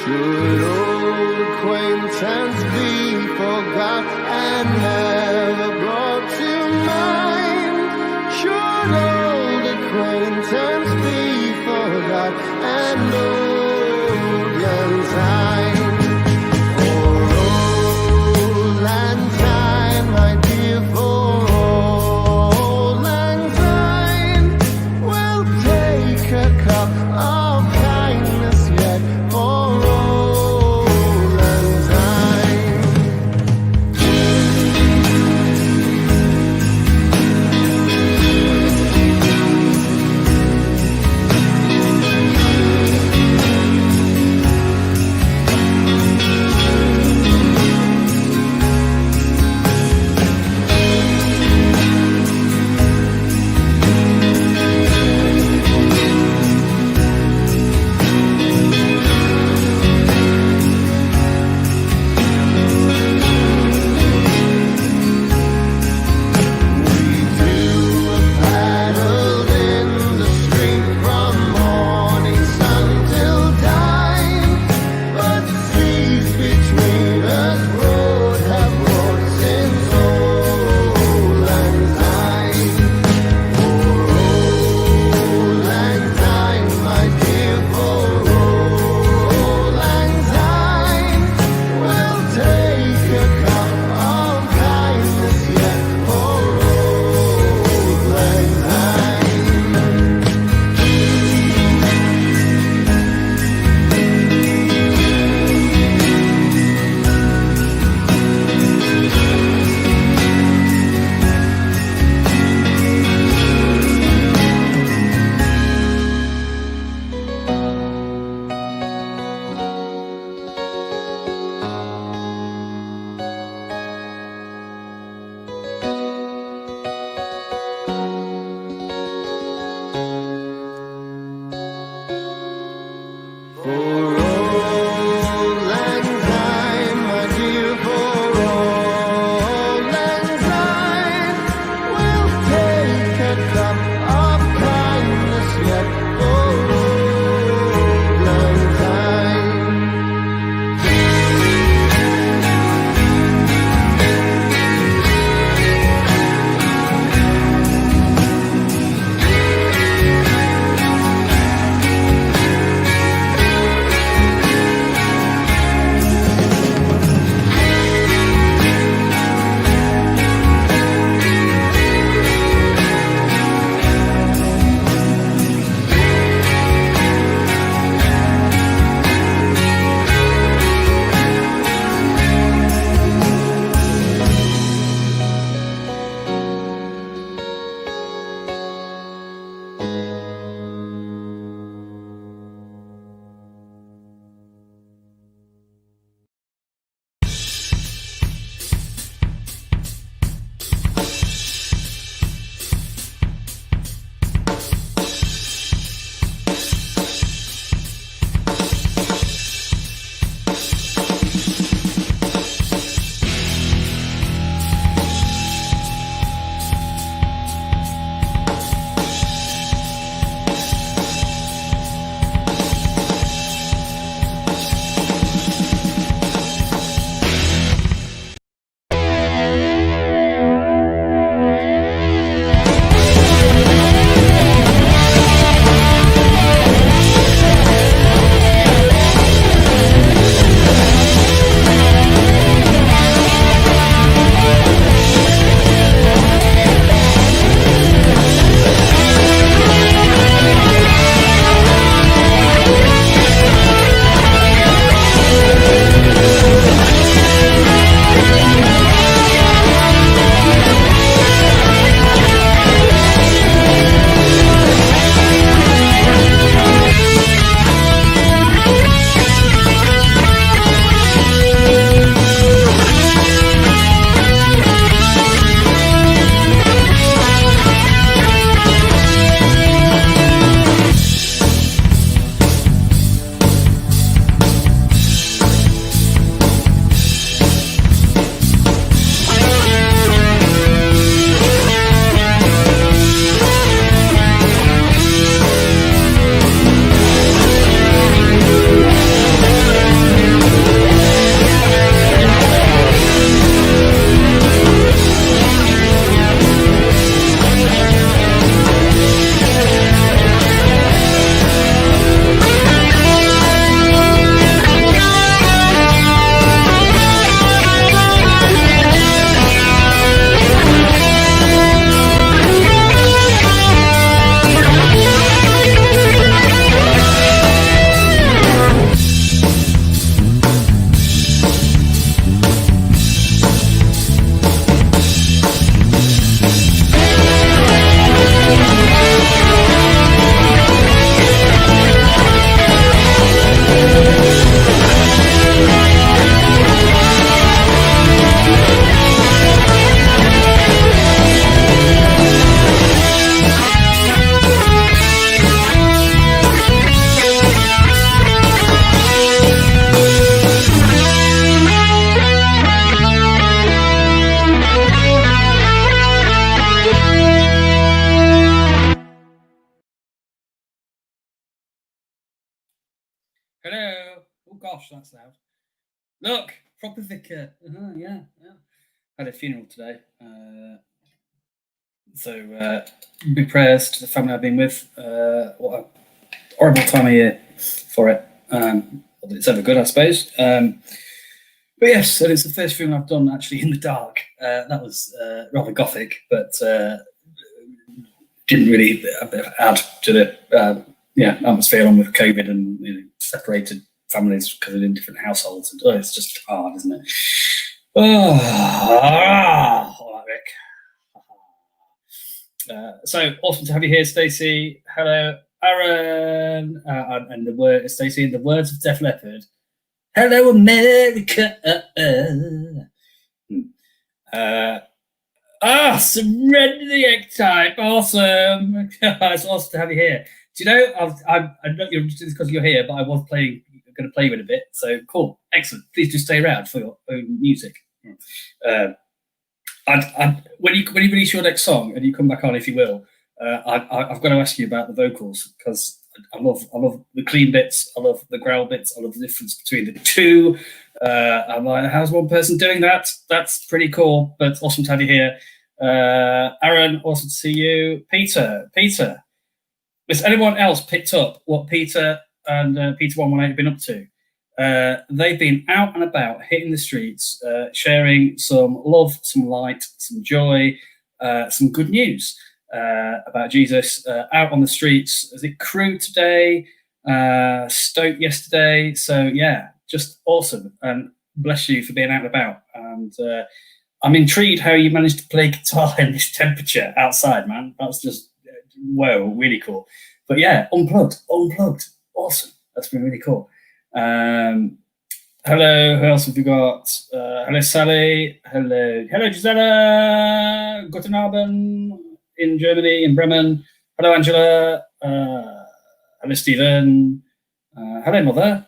Should old acquaintance be forgot and never brought to mind? Should old acquaintance be forgot and old lang syne? For old lang syne, my dear, for old lang syne, we'll take a cup of kindness yet for old lang syne. Hello. Oh gosh, that's loud. Look, proper vicar. Yeah. Had a funeral today. So big prayers to the family I've been with. What a horrible time of year for it. It's ever good, I suppose. But yes, and it's the first funeral I've done actually in the dark. That was rather gothic, but didn't really add to the atmosphere along with COVID and separated families because they're in different households. And it's just hard, isn't it? All right, Rick. So awesome to have you here, Stacey. Hello, Aaron, and the word Stacey. In the words of Def Leppard, "Hello, America." Surrender the egg type. Awesome. It's awesome to have you here. Do you know, I'm not just because you're here, but I was going to play with a bit. So cool, excellent. Please do stay around for your own music. When you release your next song and you come back on, if you will, I've got to ask you about the vocals because I love the clean bits, I love the growl bits, I love the difference between the two. I'm like, how's one person doing that? That's pretty cool, but awesome to have you here. Aaron, awesome to see you. Peter, has anyone else picked up what Peter and Peter 118 have been up to? They've been out and about, hitting the streets, sharing some love, some light, some joy, some good news about Jesus. Out on the streets, is it Crewe today? Stoke yesterday. So yeah, just awesome. And bless you for being out and about. And I'm intrigued how you managed to play guitar in this temperature outside, man. That's just, whoa, really cool. But yeah, unplugged, awesome. That's been really cool. Hello, who else have we got? Hello, Sally. Hello, Gisela. Guten Abend in Germany, in Bremen. Hello, Angela. Hello, Stephen. Hello, Mother.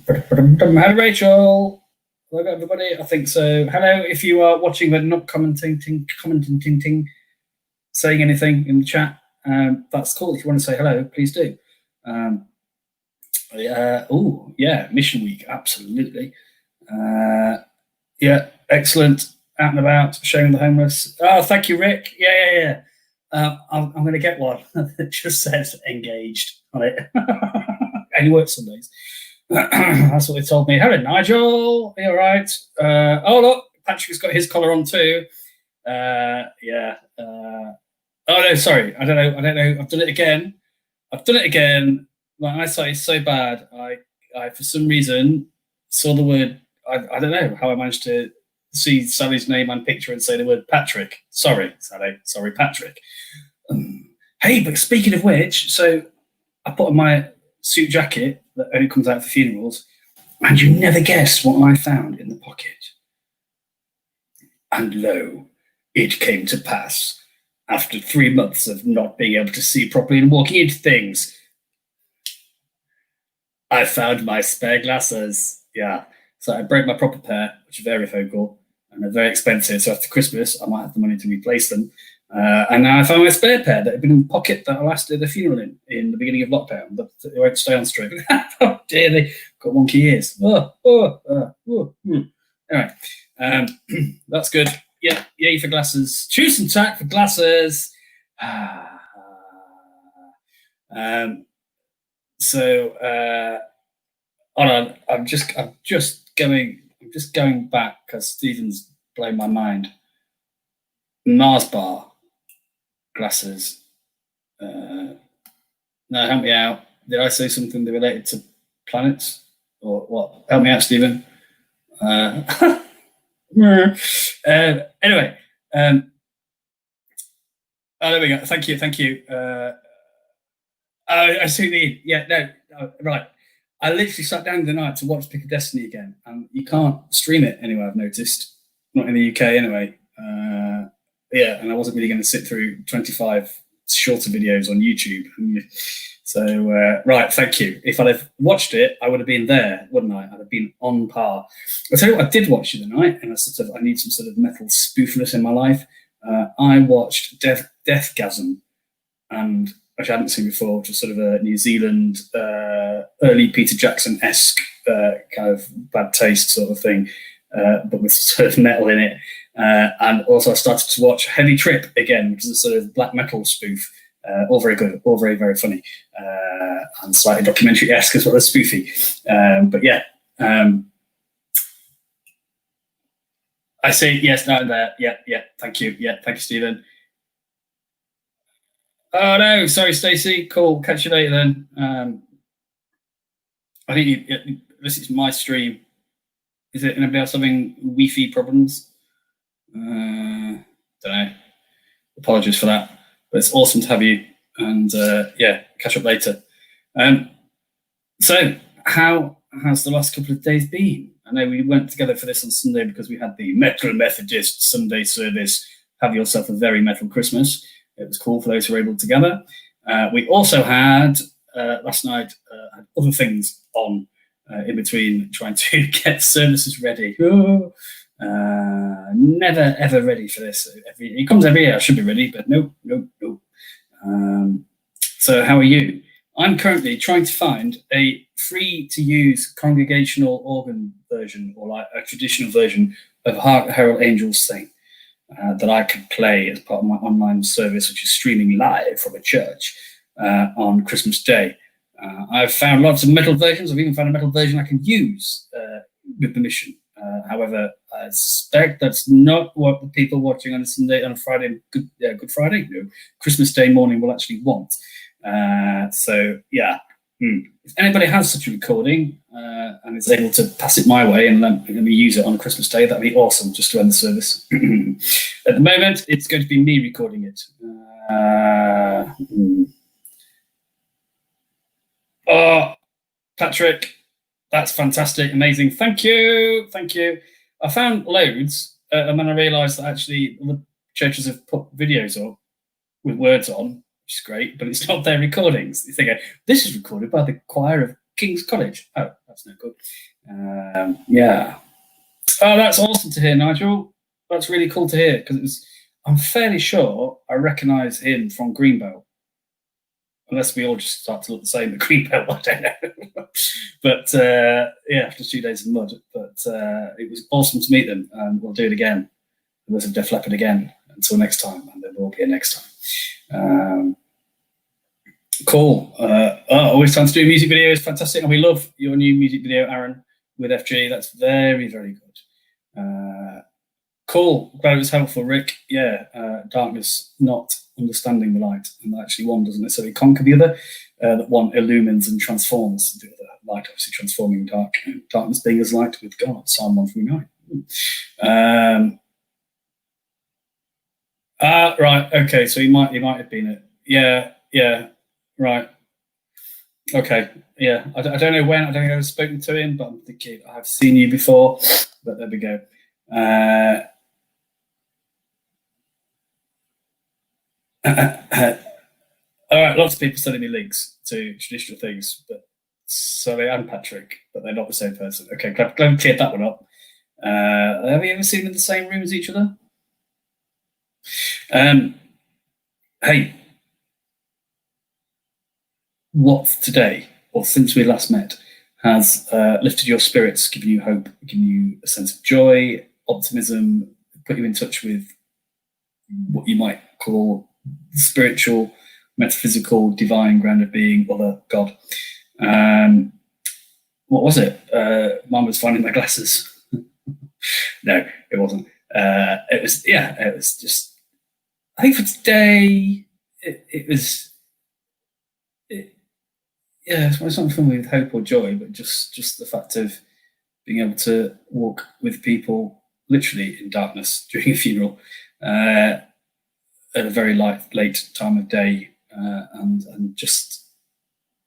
Hello, Rachel. Hello, everybody. I think so. Hello, if you are watching but not commenting, saying anything in the chat, that's cool. If you want to say hello, please do. Mission week, absolutely. Excellent. Out and about, showing the homeless. Oh, thank you, Rick. Yeah. I'm going to get one that just says engaged on it. And he works Sundays. That's what they told me. Hello, Nigel. Are you all right? Oh, look, Patrick's got his collar on too. Oh, no, sorry. I don't know. I've done it again. My eyesight is so bad. I for some reason saw the word. I don't know how I managed to see Sally's name and picture and say the word Patrick. Sorry, Sally. Sorry, Patrick. Hey, but speaking of which, so I put on my suit jacket that only comes out for funerals, and you never guess what I found in the pocket. And lo, it came to pass. After 3 months of not being able to see properly and walking into things, I found my spare glasses. Yeah. So I broke my proper pair, which are varifocal, and they're very expensive. So after Christmas, I might have the money to replace them. And now I found my spare pair that had been in the pocket that I last did a funeral in the beginning of lockdown, but they won't stay on straight. Oh dear, they got wonky ears. Anyway, that's good. Yeah, yay for glasses. Choose some tack for glasses. Hold on. I'm just going back because Stephen's blown my mind. Mars bar glasses. No, help me out. Did I say something related to planets or what? Help me out, Stephen. Anyway. There we go. Thank you. I see right. I literally sat down the night to watch Pick of Destiny again, and you can't stream it anywhere, I've noticed. Not in the UK anyway. And I wasn't really going to sit through 25 shorter videos on YouTube. So, right, thank you. If I'd have watched it, I would have been there, wouldn't I? I'd have been on par. I'll tell you what I did watch the other night, and I need some sort of metal spoofness in my life. I watched Deathgasm, and which I hadn't seen before, which was sort of a New Zealand early Peter Jackson-esque kind of bad taste sort of thing, but with sort of metal in it. And also I started to watch Heavy Trip again, which is a sort of black metal spoof. All very good, all very, very funny, and slightly documentary-esque as well as spoofy. But yeah, I say yes, no, there. Yeah, thank you. Yeah, thank you, Stephen. Oh no, sorry, Stacey. Cool. Catch you later then. I think this is my stream. Is it anybody else having Wi-Fi problems? Don't know. Apologies for that. But it's awesome to have you. And yeah, catch up later. So how has the last couple of days been? I know we went together for this on Sunday because we had the Metal Methodist Sunday service. Have yourself a very metal Christmas. It was cool for those who were able to gather. We also had, last night, had other things on in between trying to get services ready. Never, ever ready for this. It comes every year, I should be ready, but no. So how are you? I'm currently trying to find a free-to-use congregational organ version, or like a traditional version of Hark the Herald Angels Sing. That I could play as part of my online service, which is streaming live from a church on Christmas Day. I've found lots of metal versions. I've even found a metal version I can use with permission. However, I suspect that's not what the people watching on a Sunday, on a Friday, Good Friday, Christmas Day morning will actually want. So yeah, if anybody has such a recording and is able to pass it my way and let me use it on Christmas Day, that'd be awesome, just to end the service. At the moment, it's going to be me recording it. Oh, Patrick, that's fantastic, amazing. Thank you. I found loads, and then I realised that actually the churches have put videos up with words on, which is great, but it's not their recordings. You think, this is recorded by the choir of King's College. Oh, that's no good. Yeah. Oh, that's awesome to hear, Nigel. That's really cool to hear, because I'm fairly sure I recognise him from Greenbelt. Unless we all just start to look the same at Greenbelt, I don't know. But yeah, after 2 days of mud. But it was awesome to meet them, and we'll do it again. With Def Leppard again until next time, and there will be a next time. Cool. Always time to do music videos. Fantastic. And we love your new music video, Aaron, with FG. That's very, very good. Cool. Glad it was helpful, Rick. Yeah, darkness not understanding the light, and actually one doesn't necessarily conquer the other. That one illumines and transforms the other. Light obviously transforming darkness being as light with God. Psalm 139. Right. Okay. So he might have been it. Yeah. Right. Okay. Yeah. I don't know when. I don't think I've spoken to him, but I'm thinking I've seen you before. But there we go. All right. Lots of people sending me links to traditional things, but Sully and Patrick, but they're not the same person. Okay. Glad we cleared that one up. Have you ever seen them in the same room as each other? Hey, what today, or since we last met, has lifted your spirits, given you hope, given you a sense of joy, optimism, put you in touch with what you might call spiritual, metaphysical, divine, ground of being, other God? What was it? Mine was finding my glasses. No, it wasn't. It was just, I think for today, it's not something with hope or joy, but just the fact of being able to walk with people literally in darkness during a funeral at a very late time of day, and just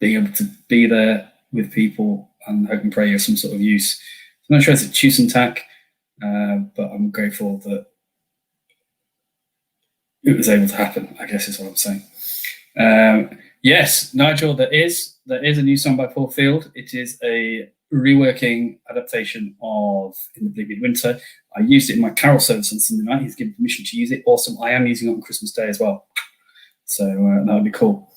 being able to be there with people and hope and pray of some sort of use. I'm not sure it's a choose and tack, but I'm grateful that it was able to happen, I guess is what I'm saying. Yes, Nigel, there is a new song by Paul Field. It is a reworking adaptation of In the Bleak Winter. I used it in my carol service on Sunday night. He's given permission to use it. Awesome. I am using it on Christmas Day as well. So that would be cool.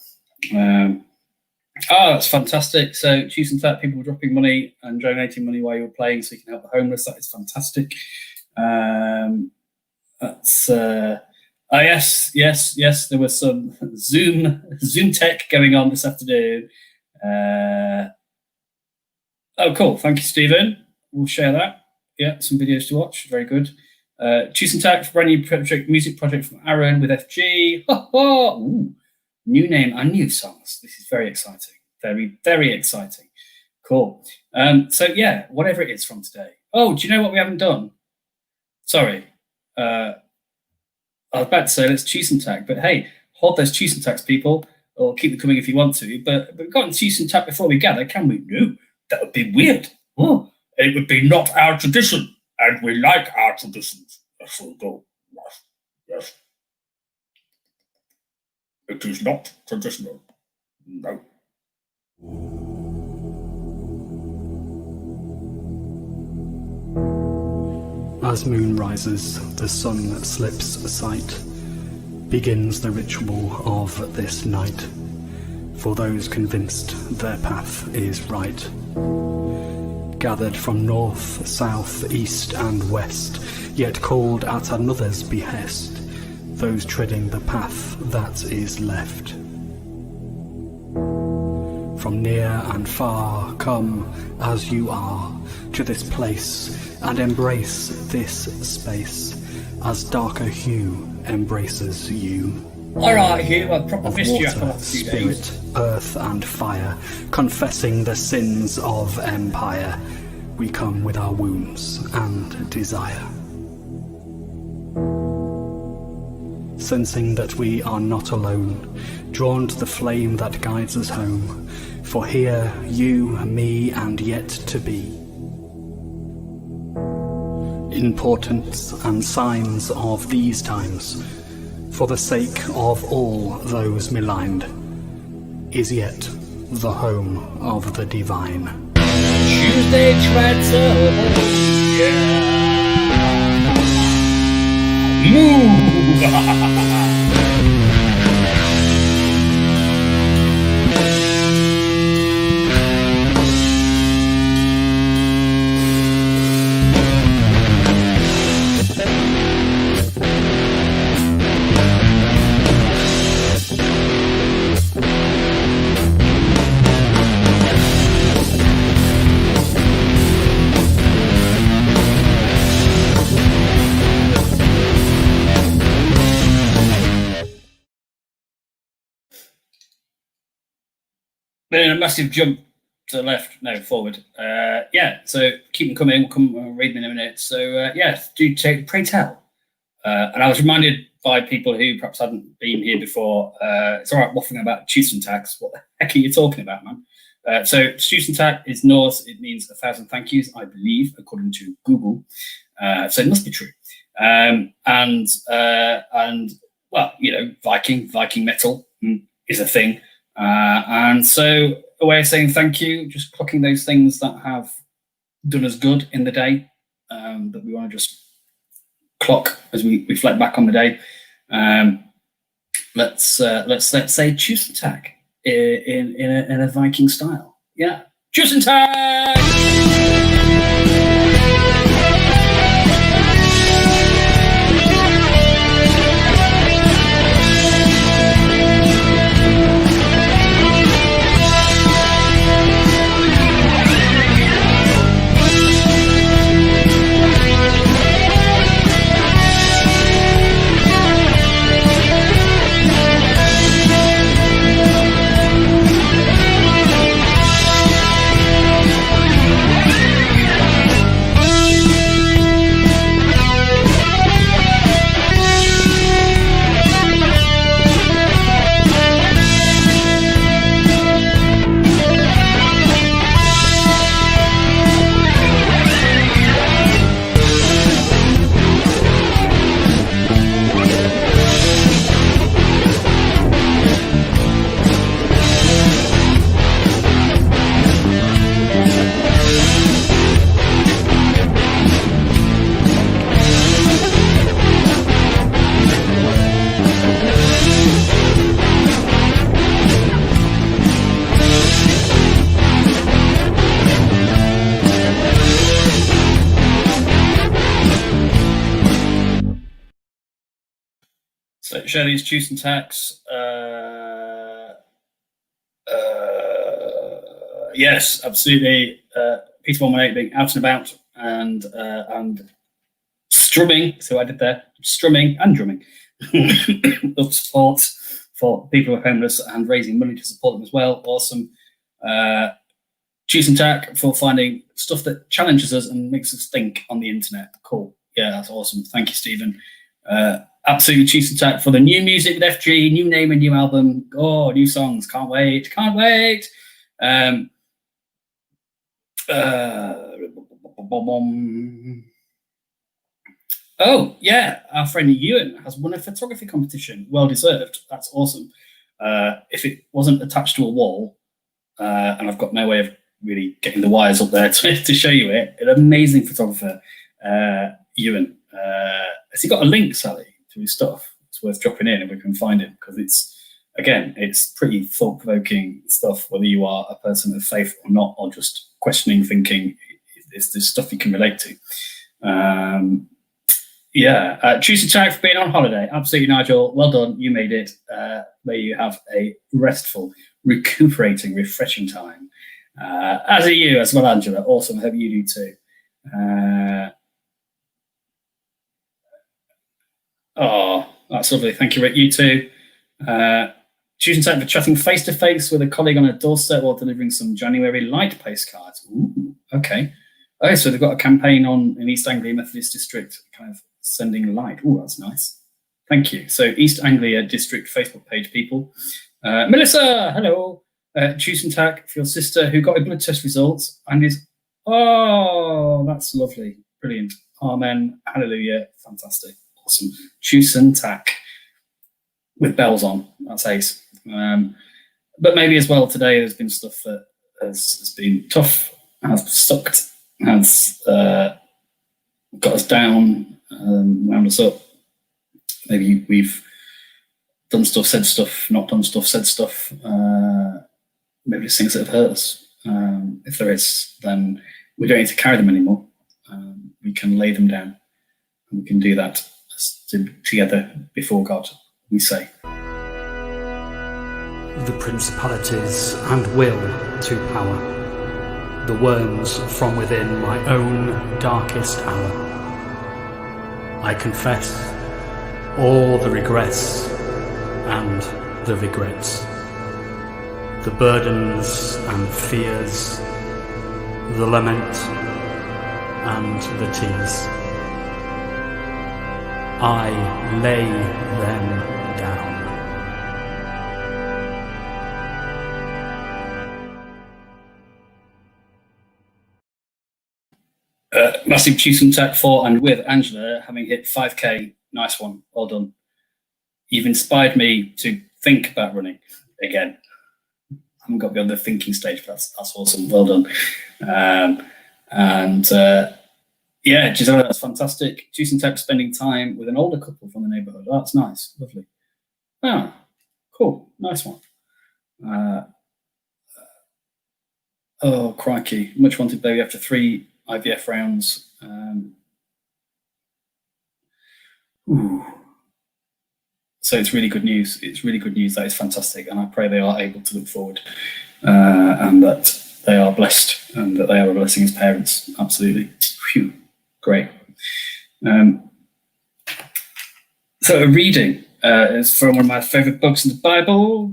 Oh, that's fantastic. So, choose and that people dropping money and donating money while you're playing so you can help the homeless. That is fantastic. That's yes. There was some Zoom tech going on this afternoon. Oh, cool. Thank you, Stephen. We'll share that. Yeah, some videos to watch. Very good. Choose and Tack for brand new music project from Aaron with FG. Ooh. New name and new songs. This is very exciting. Very, very exciting. Cool. So yeah, whatever it is from today. Oh, do you know what we haven't done? Sorry. I was about to say let's choose and tack, but hey, hold those choose and tacks, people, or keep them coming if you want to. But we've got to choose and tack before we gather, can we? No, that would be weird. Oh, it would be not our tradition, and we like our traditions. Yes, we do. Yes. It is not traditional. No. As moon rises, the sun slips sight. Begins the ritual of this night. For those convinced their path is right. Gathered from north, south, east and west, yet called at another's behest. Those treading the path that is left. From near and far come as you are to this place and embrace this space as darker hue embraces you. Alright, Hugh, I've proper Of missed you water, after a few days. spirit, earth and fire, confessing the sins of empire, we come with our wounds and desire. Sensing that we are not alone, drawn to the flame that guides us home, for here, you, me, and yet to be. Importance and signs of these times, for the sake of all those maligned, is yet the home of the divine. Tuesday Transfer. Yeah. Move. Then a massive jump to the left, no, forward. Yeah, so keep them coming. We'll come read them in a minute. So, yeah, pray tell. And I was reminded by people who perhaps hadn't been here before, it's all right waffling about choose and tax. What the heck are you talking about, man? So, choose and tax is Norse. It means 1,000 thank yous, I believe, according to Google. So it must be true. And well, you know, Viking metal is a thing. And so a way of saying thank you, just clocking those things that have done us good in the day, that we want to just clock as we reflect back on the day. Let's say choose and tack in a Viking style. Yeah, choose and tack. So Shirley's Juice and Tax. Yes, absolutely. Peter 118 being out and about and strumming. So I did there, strumming and drumming of support for people who are homeless and raising money to support them as well. Awesome. Juice and Tack for finding stuff that challenges us and makes us think on the internet. Cool. Yeah, that's awesome. Thank you, Stephen. Absolutely, Juice and Tack for the new music with FG, new name and new album. Oh, new songs. Can't wait. Can't wait. Oh, yeah, our friend Ewan has won a photography competition. Well deserved. That's awesome. If it wasn't attached to a wall, and I've got no way of really getting the wires up there to show you it, an amazing photographer, Ewan. Has he got a link, Sally, to his stuff? It's worth dropping in if we can find it, because it's pretty thought-provoking stuff, whether you are a person of faith or not, or just questioning, thinking, is this stuff you can relate to? Choose a time for being on holiday. Absolutely, Nigel. Well done. You made it. May you have a restful, recuperating, refreshing time. As are you as well, Angela. Awesome. I hope you do too. That's lovely. Thank you, Rick. You too. Choosing time for chatting face to face with a colleague on a doorstep while delivering some January light postcards. Ooh, okay. Oh, so they've got a campaign on in East Anglia Methodist District, kind of sending light. Oh, that's nice. Thank you. So East Anglia District Facebook page people. Melissa, hello. Choose and tack for your sister who got a blood test results and is, oh, that's lovely. Brilliant. Amen. Hallelujah. Fantastic. Awesome. Choose and tack with bells on. That's ace. But maybe as well today there's been stuff that has been tough, has sucked, has got us down, wound us up. Maybe we've done stuff, said stuff, not done stuff, said stuff. Maybe there's things that have hurt us. If there is, then we don't need to carry them anymore. We can lay them down, and we can do that together before God, we say. The principalities and will to power, the worms from within my own darkest hour. I confess all the regrets and the regrets, the burdens and fears, the lament and the tears. I lay them down. Massive choose and tack for and with Angela having hit 5k. Nice one. Well done. You've inspired me to think about running again. I haven't got beyond the thinking stage, but that's awesome. Well done. Yeah, Gisela, that's fantastic. Choose and tack spending time with an older couple from the neighbourhood. Oh, that's nice. Lovely. Ah, cool. Nice one. Oh, crikey. Much wanted baby after 3 IVF rounds. So it's really good news. It's really good news. That is fantastic. And I pray they are able to look forward and that they are blessed and that they are a blessing as parents. Absolutely. Phew. Great. So a reading is from one of my favourite books in the Bible,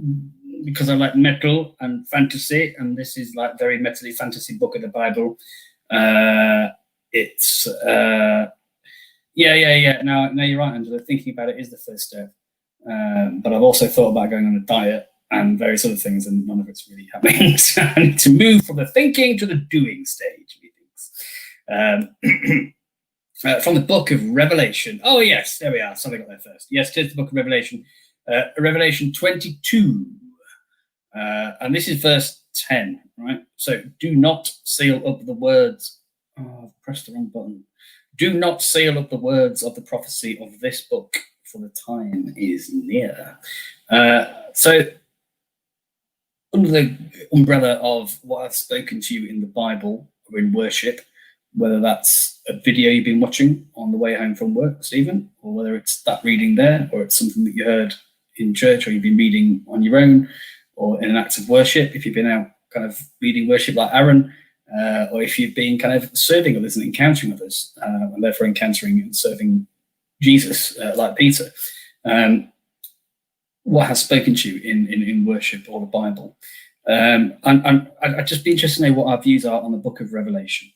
because I like metal and fantasy, and this is like very metally fantasy book of the Bible. It's yeah. Now you're right, Angela. Thinking about it is the first step. But I've also thought about going on a diet and various other things, and none of it's really happening. So I need to move from the thinking to the doing stage, methinks. From the book of Revelation. Oh, yes, there we are. Something got there first. Yes, here's the book of Revelation. Revelation 22. And this is verse 10, right? So, do not seal up the words. Oh, I've pressed the wrong button. Do not seal up the words of the prophecy of this book, for the time is near. So, under the umbrella of what I've spoken to you in the Bible or in worship, whether that's a video you've been watching on the way home from work, Stephen, or whether it's that reading there, or it's something that you heard in church, or you've been reading on your own, or in an act of worship, if you've been out kind of leading worship like Aaron, or if you've been kind of serving others and encountering others, and therefore encountering and serving Jesus like Peter. What has spoken to you in worship or the Bible? And I'd just be interested to know what our views are on the book of Revelation.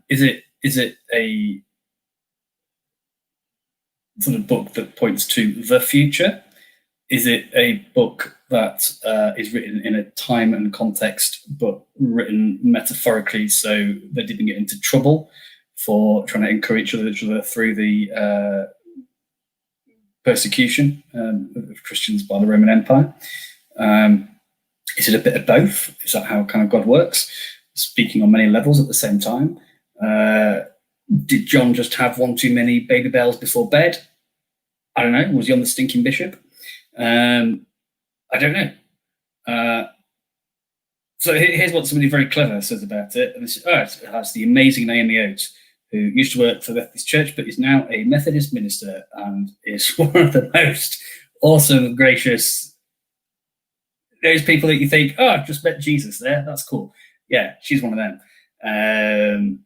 Is it a sort of book that points to the future? Is it a book that is written in a time and context, but written metaphorically so they didn't get into trouble for trying to encourage each other through the persecution of Christians by the Roman Empire? Is it a bit of both? Is that how kind of God works, speaking on many levels at the same time? Did John just have one too many baby bells before bed? I don't know. Was he on the stinking bishop? I don't know. So here's what somebody very clever says about it. And it has the amazing Naomi Oates, who used to work for the Methodist Church, but is now a Methodist minister and is one of the most awesome, gracious, those people that you think, oh, I've just met Jesus there. That's cool. Yeah, she's one of them.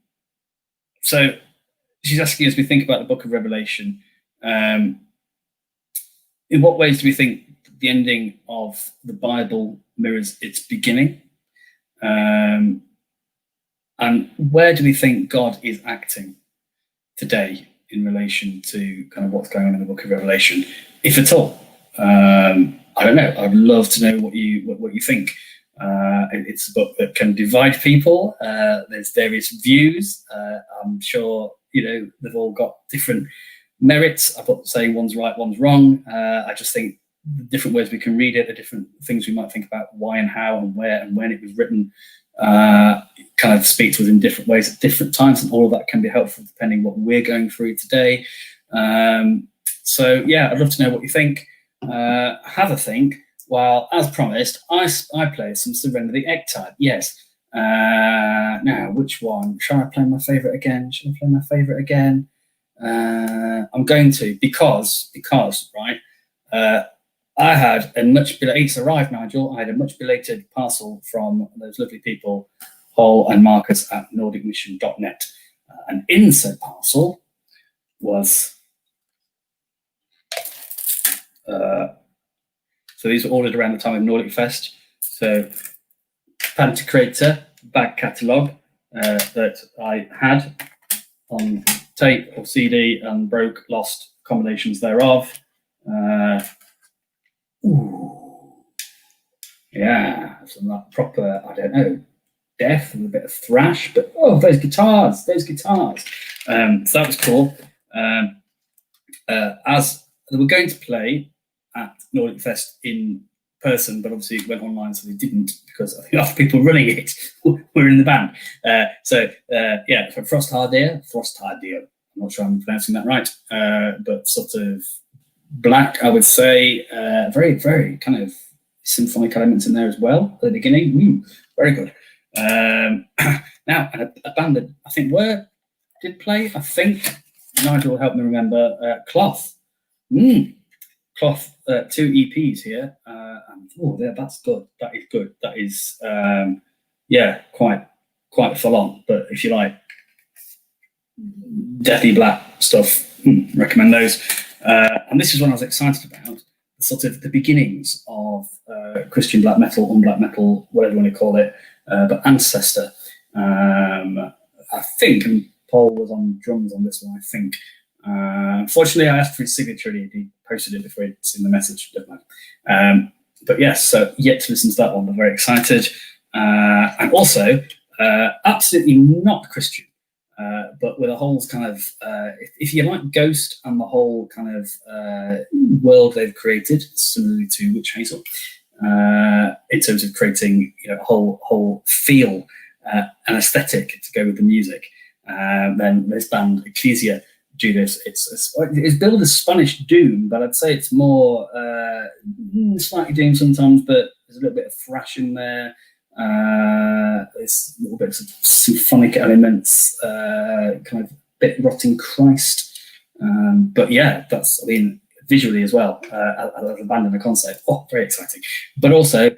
So she's asking us, we think about the book of Revelation. In what ways do we think the ending of the Bible mirrors its beginning? And where do we think God is acting today in relation to kind of what's going on in the book of Revelation, if at all? I don't know. I'd love to know what you think. It's a book that can divide people. There's various views. I'm sure they've all got different merits. I'm not saying one's right, one's wrong. I just think the different ways we can read it, the different things we might think about why and how and where and when it was written, kind of speak to us in different ways at different times, and all of that can be helpful depending what we're going through today. So yeah, I'd love to know what you think. Have a think. Well, as promised, I play some Surrender the Egg type. Yes. Now, which one? Shall I play my favourite again? I'm going to, because right, I had a much belated, it's arrived, Nigel, I had a much belated parcel from those lovely people, Paul and Marcus at nordicmission.net. And in said parcel was, so these were ordered around the time of Nordic Fest. So Pantocrator back catalogue that I had on tape or CD and broke, lost, combinations thereof. Yeah, some that proper, I don't know, death and a bit of thrash, but oh, those guitars. So that was cool. As they were going to play at Nordic Fest in person, but obviously it went online, so they didn't, because I think half the people running it were in the band. Yeah, so Frost Hardier, I'm not sure I'm pronouncing that right, but sort of black, I would say, very, very kind of symphonic elements in there as well at the beginning. Very good. Now, a band that I think did play, I think, Nigel will help me remember, Cloth. Cloth, 2 EPs here. That's good. That is good. That is, yeah, quite full on. But if you like deathy black stuff, recommend those. And this is one I was excited about, sort of the beginnings of Christian black metal, unblack metal, whatever you want to call it, but Ancestor. I think, and Paul was on drums on this one, I think. Unfortunately, I asked for his signature and he posted it before he'd seen the message. But yes, so yet to listen to that one, but very excited. And also, absolutely not Christian, but with a whole kind of, if you like Ghost and the whole kind of world they've created, similarly to Witch Hazel, in terms of creating a whole feel, an aesthetic to go with the music. Then this band Ecclesia do this. It's billed as Spanish doom, but I'd say it's more slightly doom sometimes, but there's a little bit of thrash in there. There's a little bit of symphonic elements, kind of bit rotting Christ. But yeah, that's, I mean, visually as well, I love the band and the concert. Oh, very exciting. But also,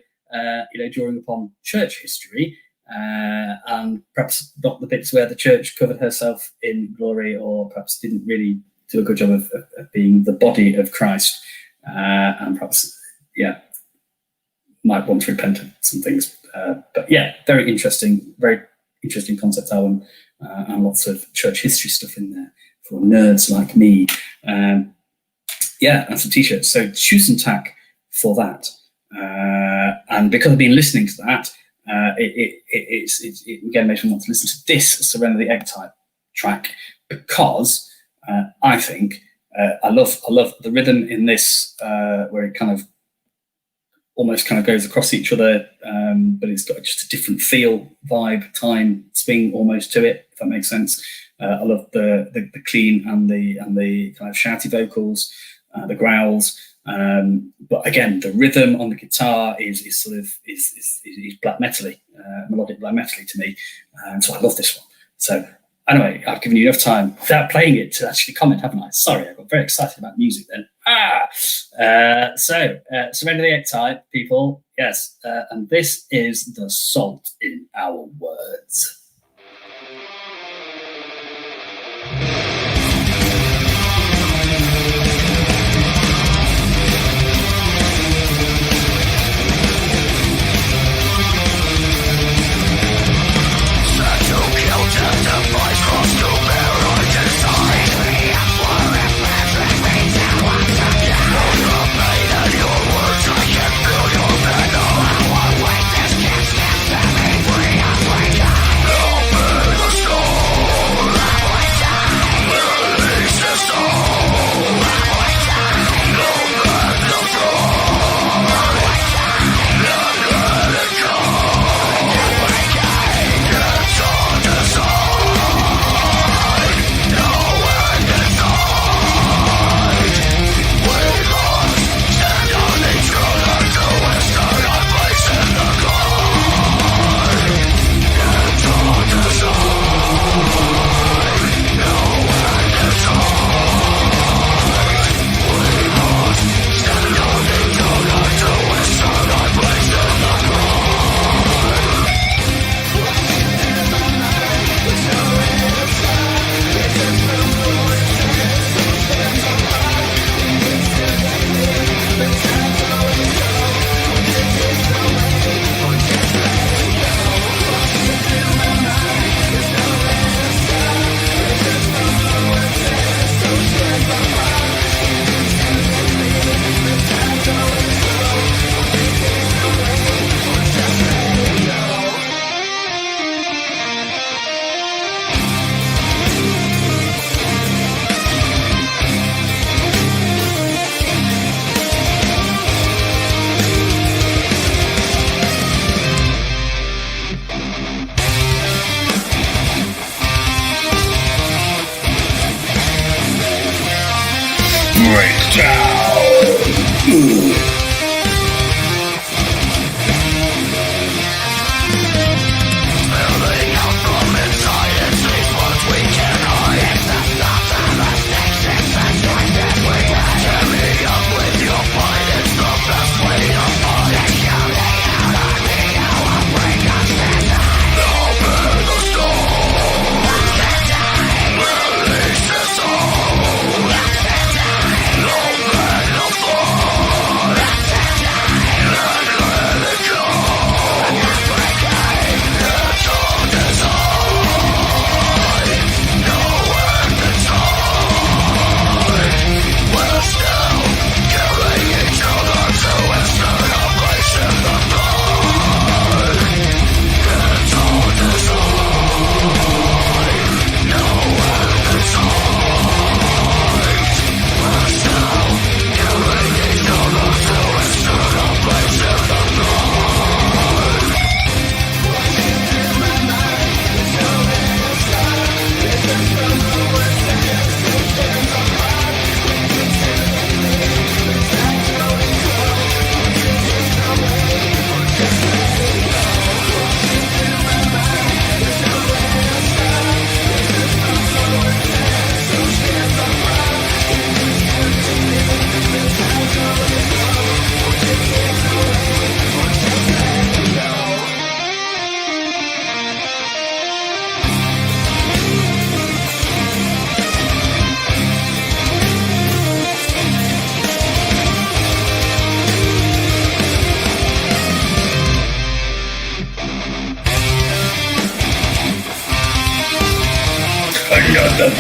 drawing upon church history, and perhaps not the bits where the church covered herself in glory, or perhaps didn't really do a good job of being the body of Christ, and perhaps, might want to repent of some things. But yeah, very interesting concept album, and lots of church history stuff in there for nerds like me. And some t-shirts. So choose and tack for that. And because I've been listening to that, it again makes me want to listen to this Surrender the Egg type track, because I think I love the rhythm in this, where it kind of almost kind of goes across each other, but it's got just a different feel, vibe, time, swing almost to it, if that makes sense. I love the clean and the kind of shouty vocals, the growls. But again, the rhythm on the guitar is black metally, melodic black metally to me, and so I love this one. So anyway, I've given you enough time without playing it to actually comment, haven't I? Sorry, I got very excited about music then. Surrender the Egg type, people. Yes, and this is the salt in our words.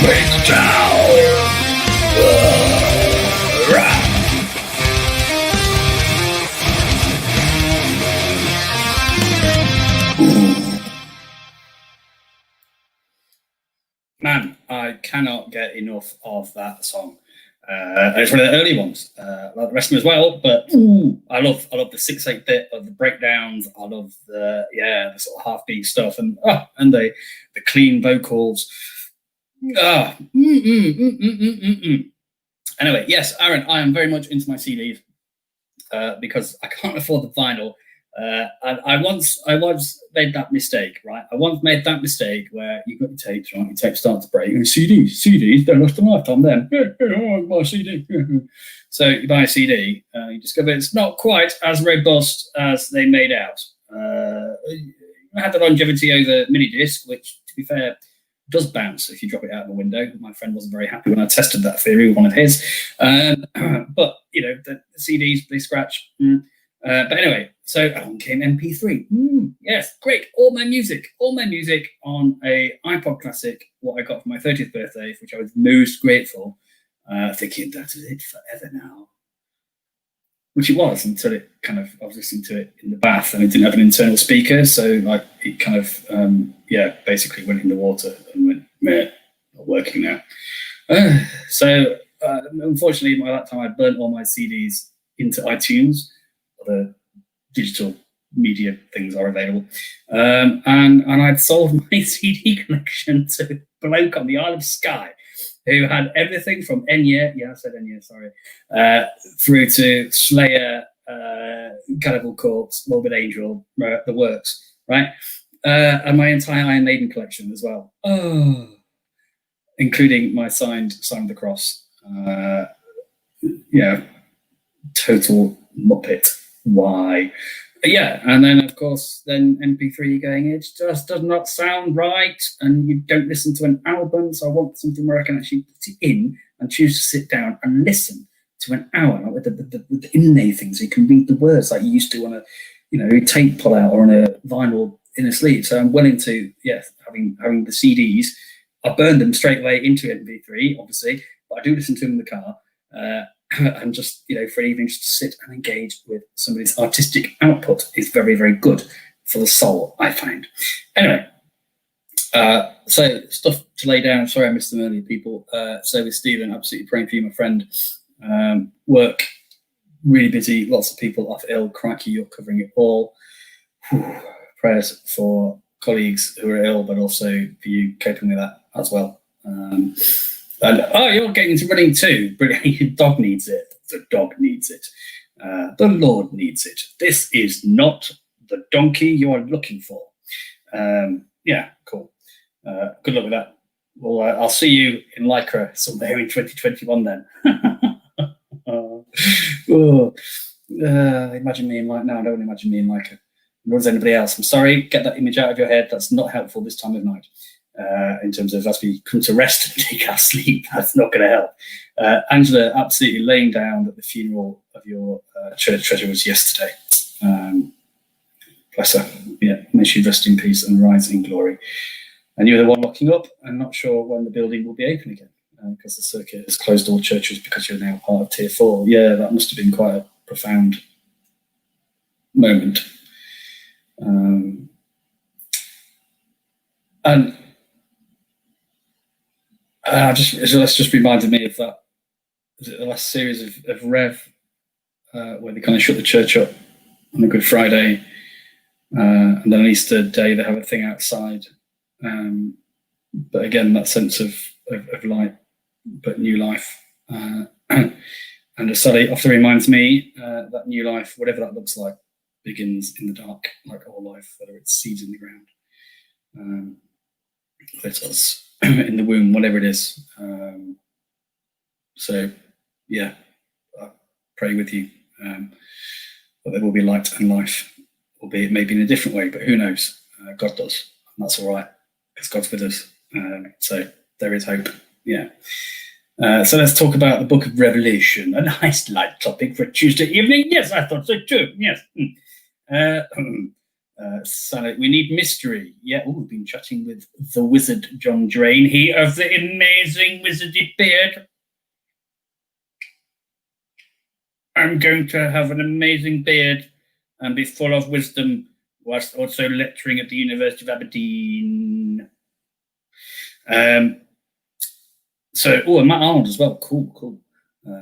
breaks down. Man, I cannot get enough of that song. It's one of the early ones. I like the rest of them as well, but I love the 6/8 bit of the breakdowns. I love the sort of half beat stuff and the clean vocals. Anyway, yes, Aaron, I am very much into my CDs because I can't afford the vinyl. And I once made that mistake, right? I once made that mistake where you've got your tapes, right? Your tapes start to break. And CDs don't last a lifetime then. I want my CD. So you buy a CD, you discover it's not quite as robust as they made out. I had the longevity over mini disc, which, to be fair, does bounce if you drop it out of a window. My friend wasn't very happy when I tested that theory with one of his. But, you know, the CDs, they scratch. But anyway, so along came MP3. Yes, great. All my music on a iPod Classic, what I got for my 30th birthday, which I was most grateful, thinking that is it forever now. Which it was until it kind of, I was listening to it in the bath and it didn't have an internal speaker. So like it kind of, basically went in the water and went, meh, not working now. So unfortunately, by that time, I burnt all my CDs into iTunes. The digital media things are available, and I'd sold my CD collection to a bloke on the Isle of Skye who had everything from Enya, I said Enya, sorry, through to Slayer, Cannibal Corpse, Morbid Angel, the works, right, and my entire Iron Maiden collection as well, including my signed Sign of the Cross, total muppet. Why? And then of course, then MP3 going, it just does not sound right, and you don't listen to an album. So I want something where I can actually put it in and choose to sit down and listen to an hour, like with the inlay things. So you can read the words like you used to on a, tape pull out or on a vinyl inner sleeve. So I'm well into having the CDs. I burn them straight away into MP3, obviously, but I do listen to them in the car. And just, for an evening, just to sit and engage with somebody's artistic output is very, very good for the soul, I find. Anyway, so stuff to lay down. Sorry I missed them earlier, people. So with Stephen, absolutely praying for you, my friend. Work, really busy, lots of people off ill. Crikey, you're covering it all. Prayers for colleagues who are ill, but also for you coping with that as well. You're getting into running too. Brilliant. Your dog needs it. The dog needs it. The Lord needs it. This is not the donkey you are looking for. Cool. Good luck with that. Well, I'll see you in Lycra somewhere in 2021 then. Imagine me in Lycra. No, I don't imagine me in Lycra. Nor does anybody else. I'm sorry. Get that image out of your head. That's not helpful this time of night. In terms of as we come to rest and take our sleep, that's not going to help. Angela absolutely laying down at the funeral of your church treasure was yesterday. Bless her. Yeah, may she rest in peace and rise in glory. And you're the one locking up and not sure when the building will be open again because the circuit has closed all churches because you're now part of Tier 4. Yeah, that must have been quite a profound moment. And that's just reminded me of that. Was it the last series of Rev, where they kind of shut the church up on a Good Friday, and then on Easter Day they have a thing outside. But again, that sense of light, but new life. And the study often reminds me that new life, whatever that looks like, begins in the dark, like all life, whether it's seeds in the ground, whether it's us in the womb, whatever it is. So, yeah, I pray with you that there will be light and life, albeit maybe in a different way, but who knows? God does, and that's all right, because God's with us. So there is hope, yeah. So let's talk about the Book of Revelation, a nice light topic for Tuesday evening. Yes, I thought so too, yes. We need mystery. Yeah, we've been chatting with the wizard John Drain. He of the amazing wizardy beard. I'm going to have an amazing beard and be full of wisdom whilst also lecturing at the University of Aberdeen. And Matt Arnold as well. Cool.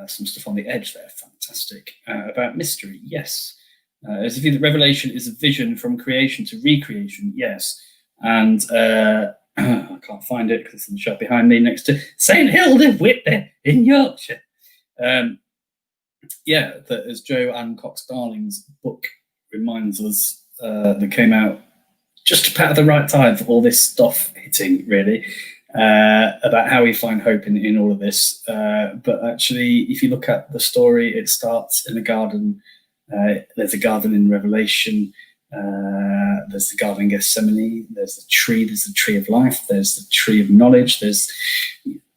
Some stuff on the edge there. Fantastic. About mystery. Yes. There's a view that revelation is a vision from creation to recreation. Yes. And I can't find it because it's in the shop behind me next to St. Hilda Whitby in Yorkshire. That as Joe Ann Cox Darling's book reminds us, that came out just about at the right time for all this stuff hitting, really, about how we find hope in all of this. But actually, if you look at the story, it starts in a garden. There's a garden in Revelation. There's the garden in Gethsemane. There's the tree of life. There's the tree of knowledge. There's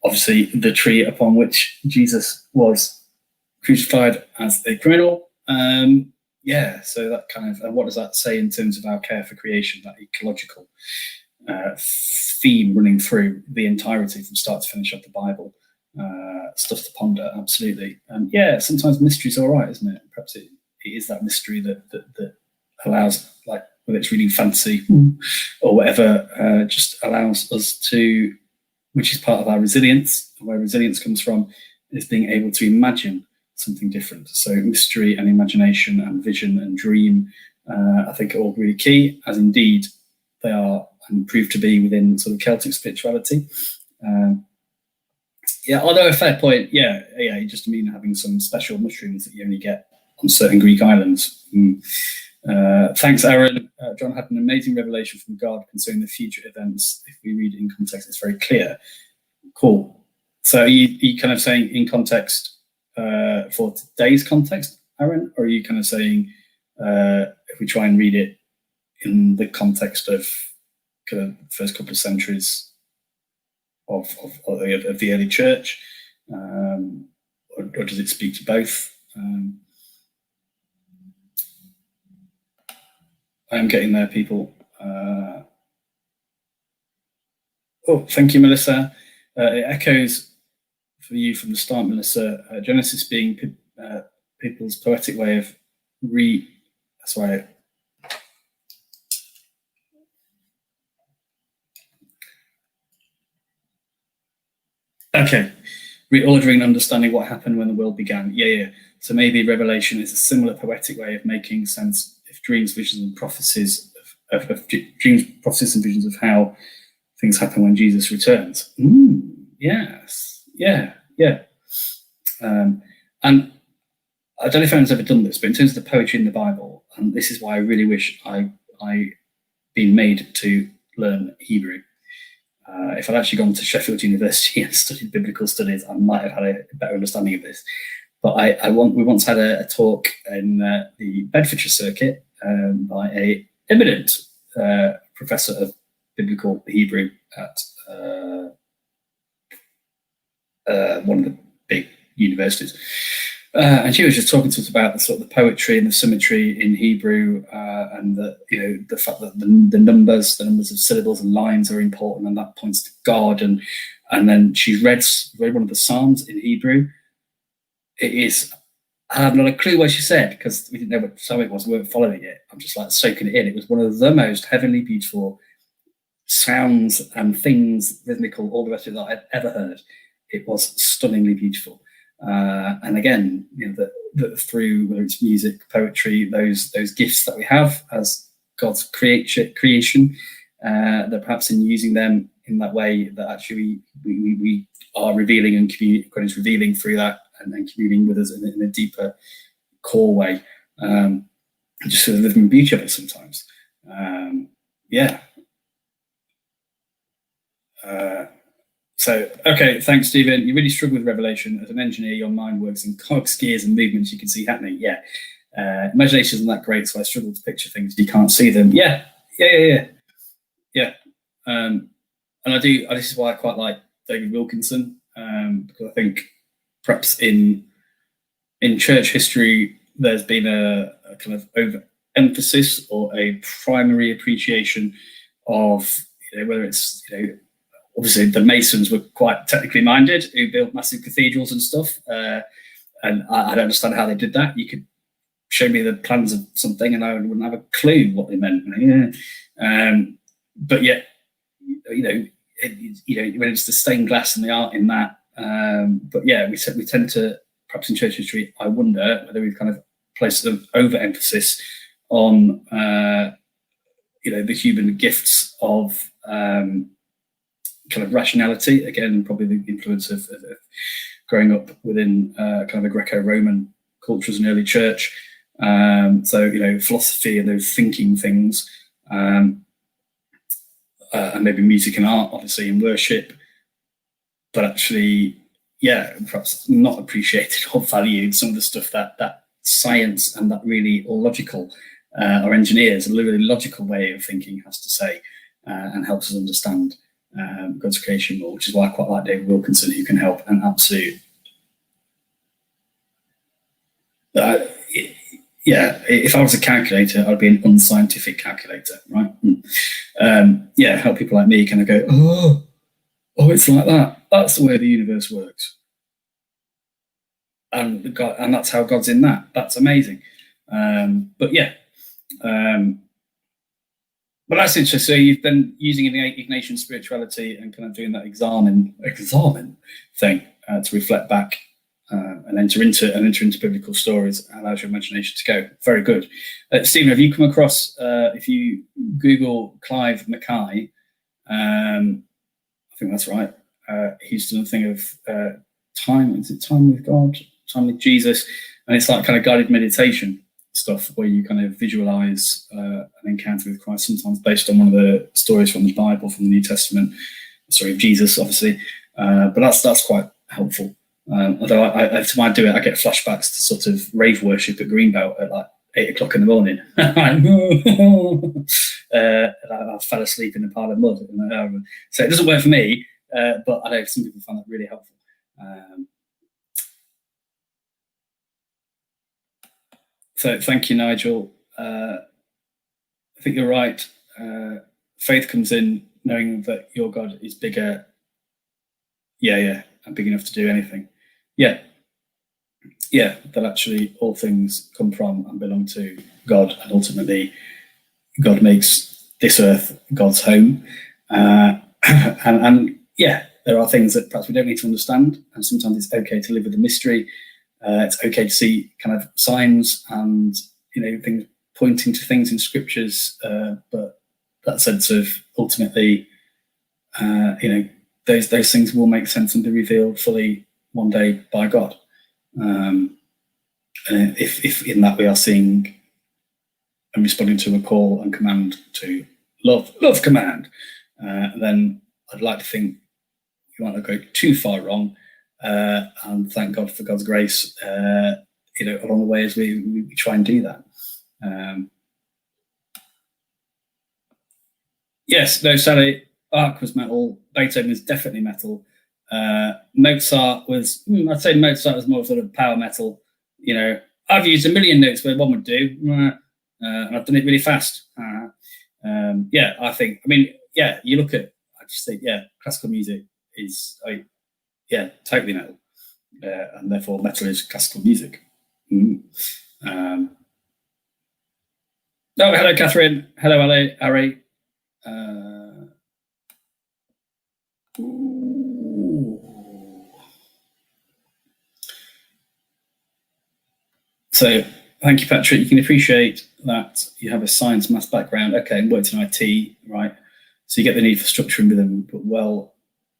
obviously the tree upon which Jesus was crucified as a criminal. So that kind of, and what does that say in terms of our care for creation, that ecological theme running through the entirety from start to finish of the Bible? Stuff to ponder, absolutely. And sometimes mystery's all right, isn't it? Perhaps it is that mystery that allows, like whether it's reading fantasy or whatever, just allows us to, which is part of our resilience, where resilience comes from, is being able to imagine something different. So mystery and imagination and vision and dream, I think are all really key, as indeed they are and prove to be within sort of Celtic spirituality. Although a fair point, you just mean having some special mushrooms that you only get on certain Greek islands. Thanks, Aaron. John had an amazing revelation from God concerning the future events. If we read it in context, it's very clear. Cool. So are you kind of saying in context, for today's context, Aaron, or are you kind of saying if we try and read it in the context of kind of the first couple of centuries of the early church, or does it speak to both? I'm getting there, people. Thank you, Melissa. It echoes for you from the start, Melissa. Genesis being people's poetic way of reordering and understanding what happened when the world began. So maybe Revelation is a similar poetic way of making sense of dreams, visions, and prophecies of dreams, prophecies, and visions of how things happen when Jesus returns. Yes. And I don't know if anyone's ever done this, but in terms of the poetry in the Bible, and this is why I really wish I'd been made to learn Hebrew. If I'd actually gone to Sheffield University and studied biblical studies, I might have had a better understanding of this. But we once had a talk in the Bedfordshire circuit by a eminent professor of biblical Hebrew at one of the big universities. And she was just talking to us about the sort of the poetry and the symmetry in Hebrew, and the fact that the numbers of syllables and lines are important, and that points to God. And then she read one of the Psalms in Hebrew. It is, I have not a clue what she said because we didn't know what psalm it was. We weren't following it. I'm just like soaking it in. It was one of the most heavenly beautiful sounds and things, rhythmical, all the rest of it that I've ever heard. It was stunningly beautiful. And again, that through whether it's music, poetry, those gifts that we have as God's creation, that perhaps in using them in that way, that actually we are revealing and God is revealing through that and communing with us in a deeper core way. Just sort of living the beauty of it sometimes. Thanks, Stephen. You really struggle with Revelation. As an engineer, your mind works in cogs, gears, and movements you can see happening. Imagination isn't that great, so I struggle to picture things you can't see them. And I do. This is why I quite like David Wilkinson, because I think perhaps in church history there's been a kind of emphasis or a primary appreciation of, whether it's, obviously the Masons were quite technically minded, who built massive cathedrals and stuff. And I don't understand how they did that. You could show me the plans of something and I wouldn't have a clue what they meant. But yet, when it's the stained glass and the art in that. But yeah, we tend to, perhaps in church history, I wonder whether we've kind of placed an overemphasis on, the human gifts of kind of rationality. Again, probably the influence of growing up within kind of a Greco-Roman culture as an early church. So, philosophy and those thinking things, and maybe music and art, obviously, and worship, but actually, perhaps not appreciated or valued some of the stuff that science and that really, or logical, or engineers, a really logical way of thinking has to say, and helps us understand God's creation more, which is why I quite like David Wilkinson, who can help an absolute. If I was a calculator, I'd be an unscientific calculator, right? Help people like me kind of go, oh, it's like that. That's the way the universe works, and that's how God's in that. That's amazing. But that's interesting. So you've been using Ignatian spirituality and kind of doing that examen thing to reflect back and enter into biblical stories, and allows your imagination to go. Very good. Stephen, have you come across, if you Google Clive Mackay, I think that's right, he's done a thing of time with God, time with Jesus, and it's like kind of guided meditation stuff where you kind of visualize an encounter with Christ, sometimes based on one of the stories from the Bible, from the New Testament, story of Jesus, obviously, but that's quite helpful. Although every time I do it, I get flashbacks to sort of rave worship at Greenbelt at like 8 o'clock in the morning. And I fell asleep in a pile of mud. So it doesn't work for me, but I know some people find that really helpful. So thank you, Nigel. I think you're right. Faith comes in knowing that your God is bigger. And big enough to do anything. That actually all things come from and belong to God, and ultimately God makes this earth God's home. There are things that perhaps we don't need to understand, and sometimes it's okay to live with the mystery. It's okay to see kind of signs and things pointing to things in scriptures, but that sense of ultimately, those things will make sense and be revealed fully one day by God. If in that we are seeing and responding to a call and command to love command, then I'd like to think you might not go too far wrong, and thank God for God's grace, along the way as we try and do that. Yes, no, Sally, Bach was metal, Beethoven is definitely metal. Mozart was, I'd say Mozart was more sort of power metal. I've used a million notes where one would do, and I've done it really fast. I think, you look at, I just think, classical music is, totally metal, and therefore metal is classical music. Hello, Catherine. Hello, Harry. So thank you, Patrick. You can appreciate that you have a science maths background, and worked in IT, right? So you get the need for structure and rhythm, but well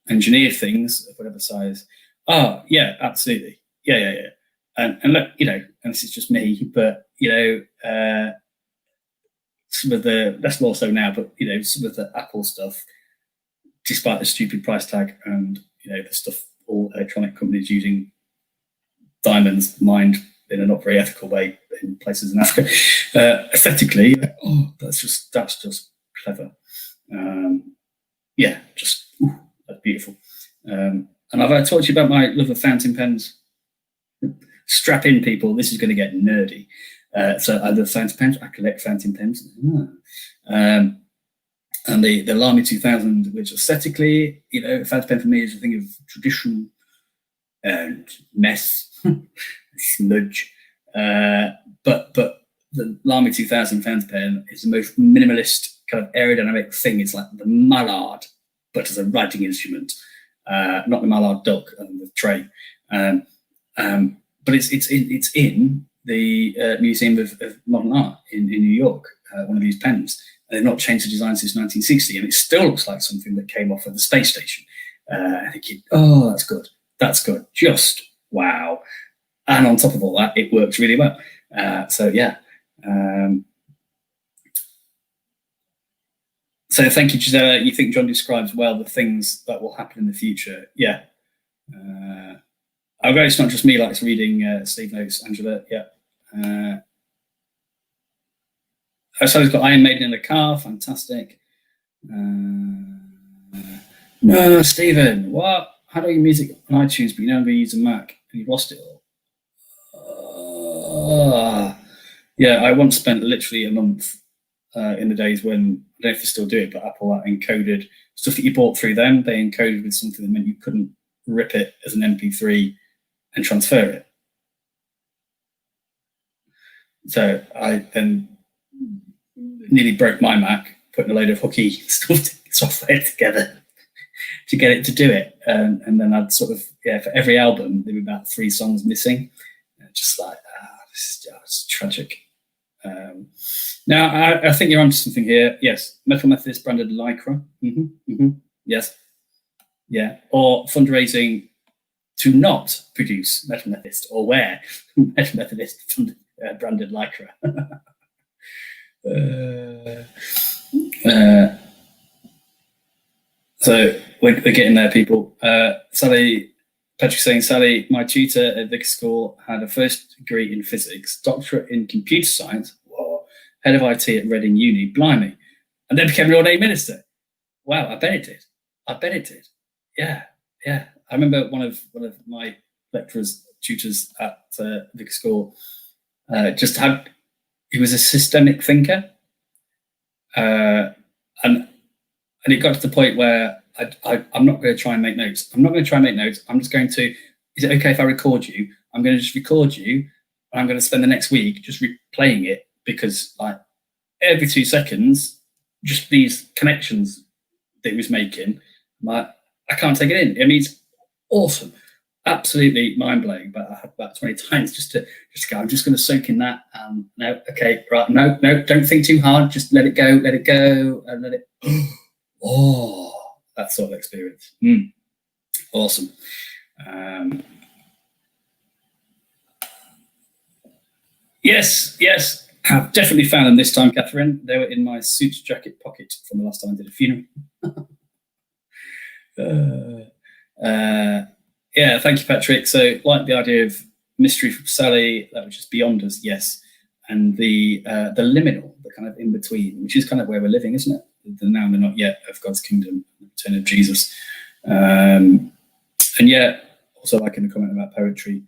engineered things of whatever size. Absolutely. And look, and this is just me, but some of the, less more so now, but some of the Apple stuff, despite the stupid price tag and the stuff all electronic companies using diamonds mined in a not very ethical way in places in Africa, aesthetically, that's just clever. That's beautiful. And I've talked to you about my love of fountain pens. Strap in, people. This is going to get nerdy. So I love fountain pens. I collect fountain pens. And the Lamy 2000, which aesthetically, a fountain pen for me is a thing of tradition and mess, smudge. But the Lamy 2000 fountain pen is the most minimalist kind of aerodynamic thing. It's like the mallard, but as a writing instrument, not the mallard duck and the tray. But it's in the Museum of Modern Art in New York, one of these pens. And they've not changed the design since 1960, and it still looks like something that came off of the space station. I think, oh, that's good. That's good. Just wow. And on top of all that, it works really well. So yeah. So thank you, Gisela. You think John describes well the things that will happen in the future? Yeah. I'm glad it's not just me likes reading Steve notes, Angela. Yeah. So he's got Iron Maiden in the car. Fantastic. No, Stephen, what? How do you music on iTunes, but you never use a Mac and you've lost it all? Yeah, I once spent literally a month in the days when, I don't know if they still do it, but Apple encoded stuff that you bought through them. They encoded with something that meant you couldn't rip it as an MP3 and transfer it. So I then nearly broke my Mac, putting a load of hooky software together to get it to do it. And then I'd sort of, for every album, there were about 3 songs missing. Just like, this is just tragic. Now, I think you're onto something here. Yes, Metal Methodist branded Lycra. Yes. Yeah. Or fundraising to not produce Metal Methodist or wear Metal Methodist branded Lycra. So we're getting there, people. Sally, Patrick saying, Sally, my tutor at Vicar School had a first degree in physics, doctorate in computer science, head of IT at Reading Uni, blimey, and then became an ordained minister. Wow, I bet it did. Yeah. I remember one of my lecturers, tutors at Vicar School, he was a systemic thinker, and it got to the point where I'm not going to try and make notes. I'm just going to, is it okay if I record you? I'm going to just record you, and I'm going to spend the next week just replaying it, because like every 2 seconds, just these connections that he was making, I can't take it in. I mean, it's awesome. Absolutely mind-blowing, but I had about 20 times just to go, I'm just going to soak in that. No, okay, right, no, don't think too hard, just let it go, and let it, that sort of experience. Awesome. Yes, I've definitely found them this time, Catherine. They were in my suit jacket pocket from the last time I did a funeral. Yeah, thank you, Patrick. So, like the idea of mystery from Sally, that was just beyond us, yes. And the liminal, the kind of in between, which is kind of where we're living, isn't it? The now and the not yet of God's kingdom, the return of Jesus. And yeah, also like in the comment about poetry.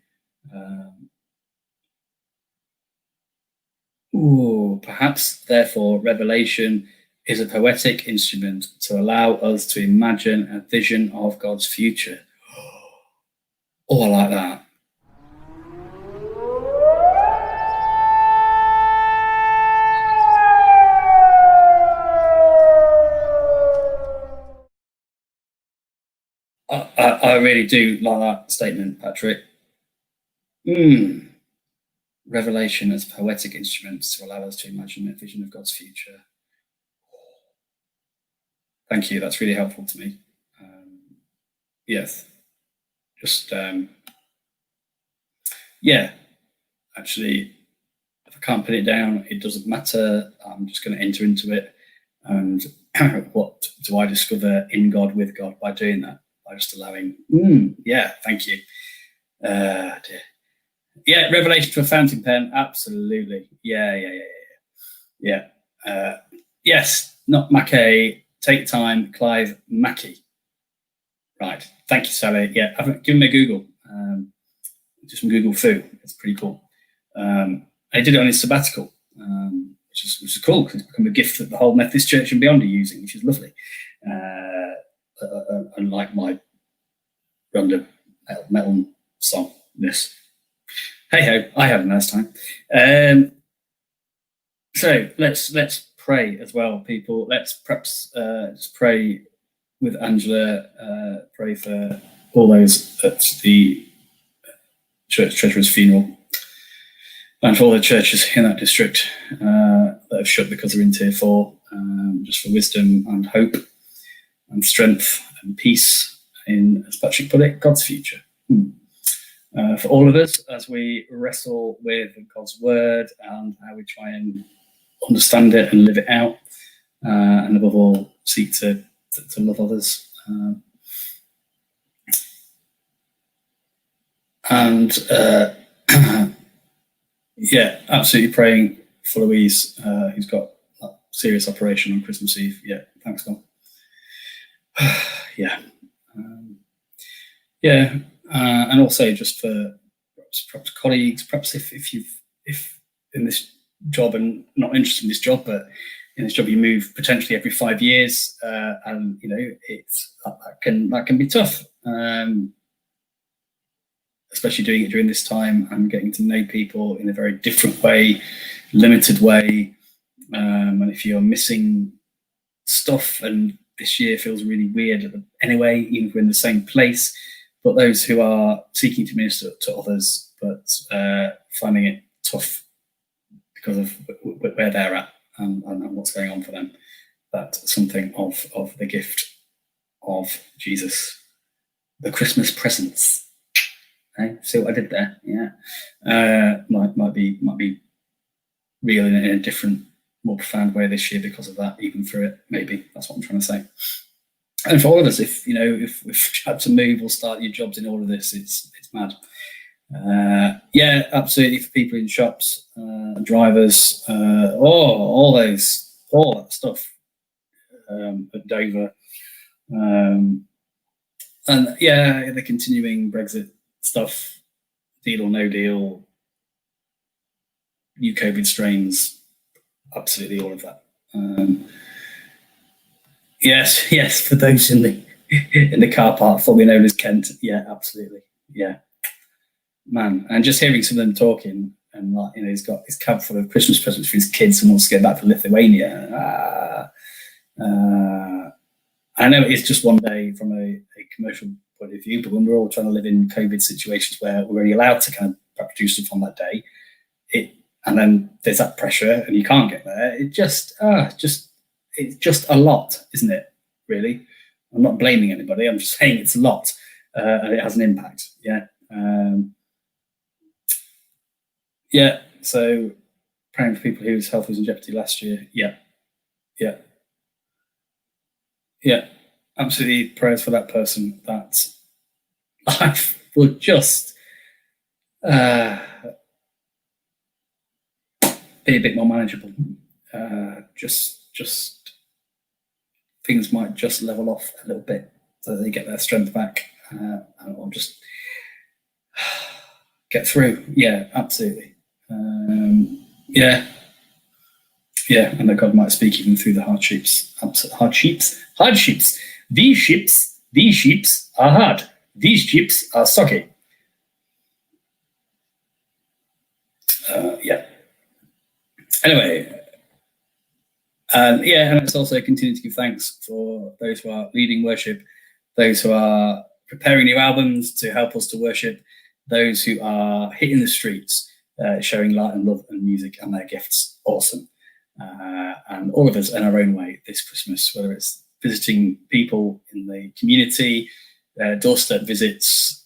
Perhaps, therefore, revelation is a poetic instrument to allow us to imagine a vision of God's future. I like that. I really do like that statement, Patrick. Revelation as poetic instruments to allow us to imagine a vision of God's future. Thank you. That's really helpful to me. Yes. Just, actually, if I can't put it down, it doesn't matter. I'm just going to enter into it. And what do I discover in God, with God, by doing that? By just allowing, thank you. Dear. Yeah, revelation to a fountain pen, absolutely. Yeah. Yes, not Mackay, take time, Clive Mackey. Right, thank you, Sally. Yeah, give me a Google. Just some Google foo. It's pretty cool. he did it on his sabbatical, which is cool, because it's become a gift that the whole Methodist Church and beyond are using, which is lovely. Unlike my random metal song, this. Hey ho, I had a nice time. So let's pray as well, people. Let's perhaps just pray with Angela. Pray for all those at the church treasurer's funeral, and for all the churches in that district that have shut because they're in tier 4, just for wisdom and hope and strength and peace in, as Patrick put it, God's future. For all of us, as we wrestle with God's word and how we try and understand it and live it out, and above all, seek to love others. Yeah, absolutely praying for Louise, who's got a serious operation on Christmas Eve. Yeah, thanks, God. And also just for perhaps colleagues, perhaps if in this job, and not interested in this job, but in this job you move potentially every 5 years, and it's that can be tough, especially doing it during this time and getting to know people in a very different way, limited way, and if you're missing stuff, and this year feels really weird anyway, even if we're in the same place, but those who are seeking to minister to others but finding it tough because of where they're at and what's going on for them, that's something of the gift of Jesus, the Christmas presents. Hey, see what I did there? Yeah, might be real in a different, more profound way this year because of that. Even through it, maybe that's what I'm trying to say. And for all of us, if you had to move or start your jobs in all of this, it's mad. Yeah, absolutely. For people in shops, drivers, all that stuff at Dover, and yeah, the continuing Brexit stuff, deal or no deal, new COVID strains, absolutely all of that. Yes, for those in the car park, formerly known as Kent, yeah, absolutely, yeah, man. And just hearing some of them talking, and like, he's got his cab full of Christmas presents for his kids and wants to get back to Lithuania. I know it's just one day from a commercial point of view, but when we're all trying to live in COVID situations where we're only allowed to kind of produce stuff on that day, and then there's that pressure and you can't get there, it's just a lot, isn't it, really? I'm not blaming anybody, I'm just saying it's a lot, and it has an impact. So praying for people whose health was in jeopardy last year. Absolutely, prayers for that person, that life will just be a bit more manageable. Just things might just level off a little bit so that they get their strength back, or just get through. Yeah, absolutely. And that God might speak even through the hardships. These ships are hard. These ships are socky. Anyway, and it's also continuing to give thanks for those who are leading worship, those who are preparing new albums to help us to worship, those who are hitting the streets, showing light and love and music and their gifts. Awesome. And all of us in our own way this Christmas, whether it's visiting people in the community, doorstep visits,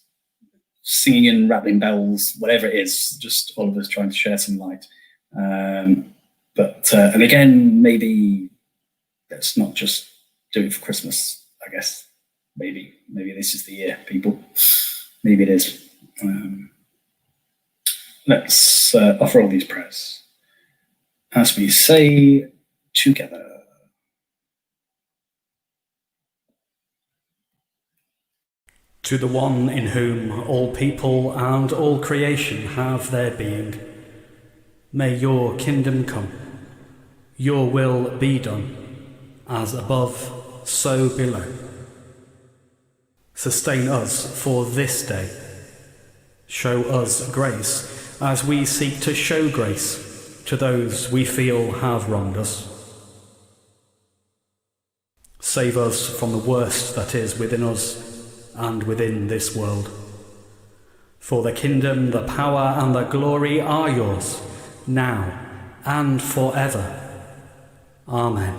singing and rattling bells, whatever it is, just all of us trying to share some light. And again, maybe let's not just do it for Christmas, I guess. Maybe this is the year, people. Maybe it is. Let's offer all these prayers as we say together. To the one in whom all people and all creation have their being, May your kingdom come, your will be done, as above, so below. Sustain us for this day. Show us grace as we seek to show grace to those we feel have wronged us. Save us from the worst that is within us and within this world. For the kingdom, the power and the glory are yours, now and forever. Amen.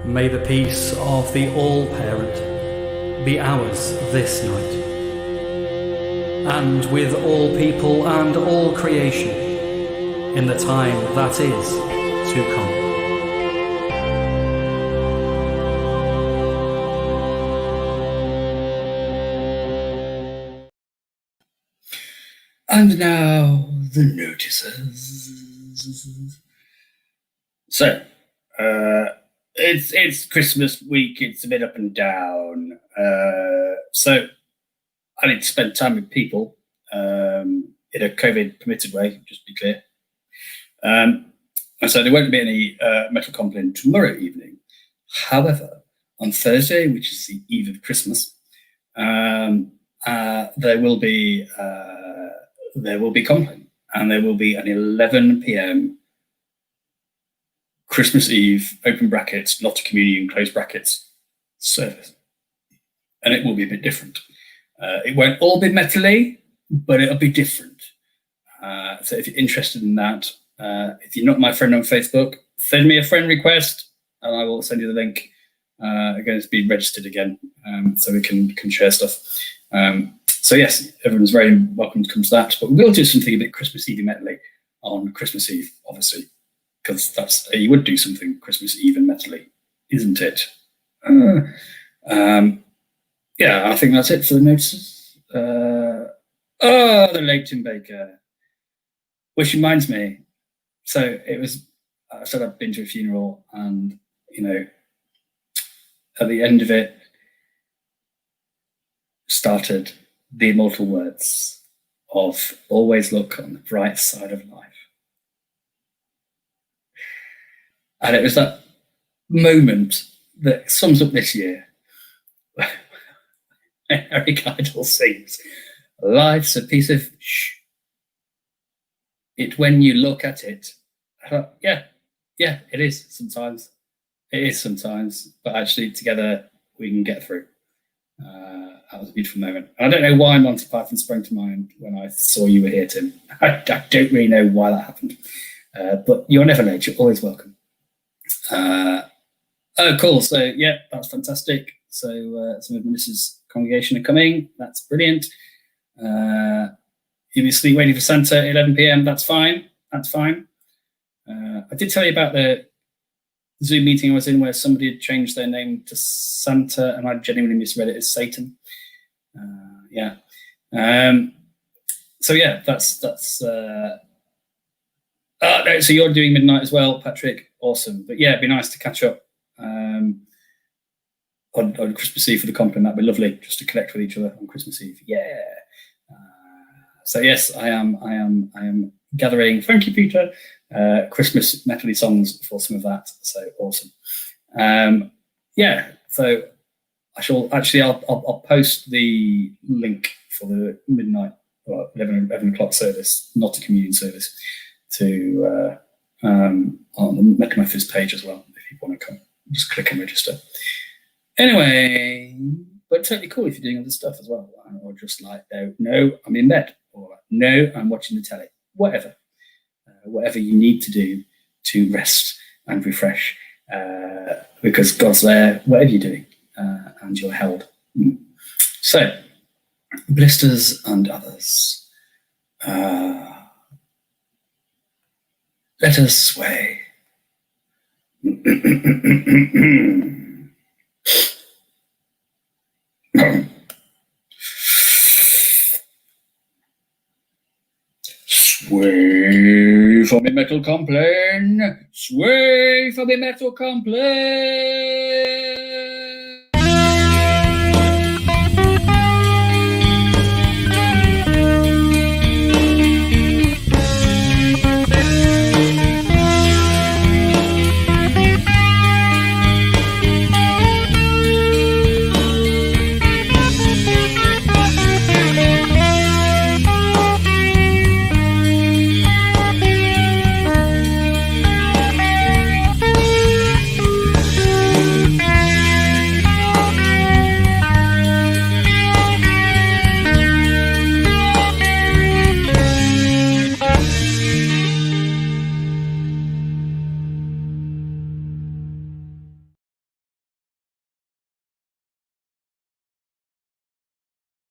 May the peace of the All-Parent be ours this night, and with all people and all creation in the time that is to come. And now the notices. So, it's Christmas week. It's a bit up and down. So I need to spend time with people in a COVID permitted way. Just to be clear. And so there won't be any Metal Compline tomorrow evening. However, on Thursday, which is the eve of Christmas, there will be Compline, and there will be an 11 p.m. Christmas Eve, open brackets, not a communion, close brackets, service. And it will be a bit different. It won't all be metally, but it'll be different. So if you're interested in that, if you're not my friend on Facebook, send me a friend request and I will send you the link. Again, it's been registered again, so we can share stuff. So yes, everyone's very welcome to come to that, but we will do something a bit Christmas Eve metally on Christmas Eve, obviously, because that's you would do something Christmas Eve and metally, isn't it? Yeah, I think that's it for the notices. The late Tim Baker, which reminds me. So I said I've been to a funeral, and at the end of it, started the immortal words of always look on the bright side of life. And it was that moment that sums up this year. Eric Idle sings, life's a piece of shh. It when you look at it. I thought, yeah, it is sometimes. It is sometimes, but actually together we can get through. That was a beautiful moment. I don't know why Monty Python sprang to mind when I saw you were here, Tim. I don't really know why that happened. But you're never late. You're always welcome. Oh, cool. So, yeah, that's fantastic. So some of Melissa's congregation are coming. That's brilliant. You'll be sleep waiting for Santa at 11 p.m. That's fine. That's fine. I did tell you about the Zoom meeting I was in where somebody had changed their name to Santa and I genuinely misread it as Satan. Yeah. So yeah, that's no, so you're doing midnight as well, Patrick. Awesome. But yeah, it'd be nice to catch up on Christmas Eve for the Compline. That'd be lovely just to connect with each other on Christmas Eve. Yeah. So yes, I am gathering. Thank you, Peter. Christmas metally songs for some of that. So awesome. Yeah. So I'll post the link for the midnight or 11 o'clock service, not a communion service, to on the Metal Methodist page as well. If you want to come, just click and register. Anyway, but totally cool if you're doing other stuff as well, or just like no, I'm in bed, or no, I'm watching the telly, whatever you need to do to rest and refresh, because God's there, whatever you're doing, and you're held. So, blisters and others. Let us sway. Sway for me Metal Compline. Sway for me Metal Compline.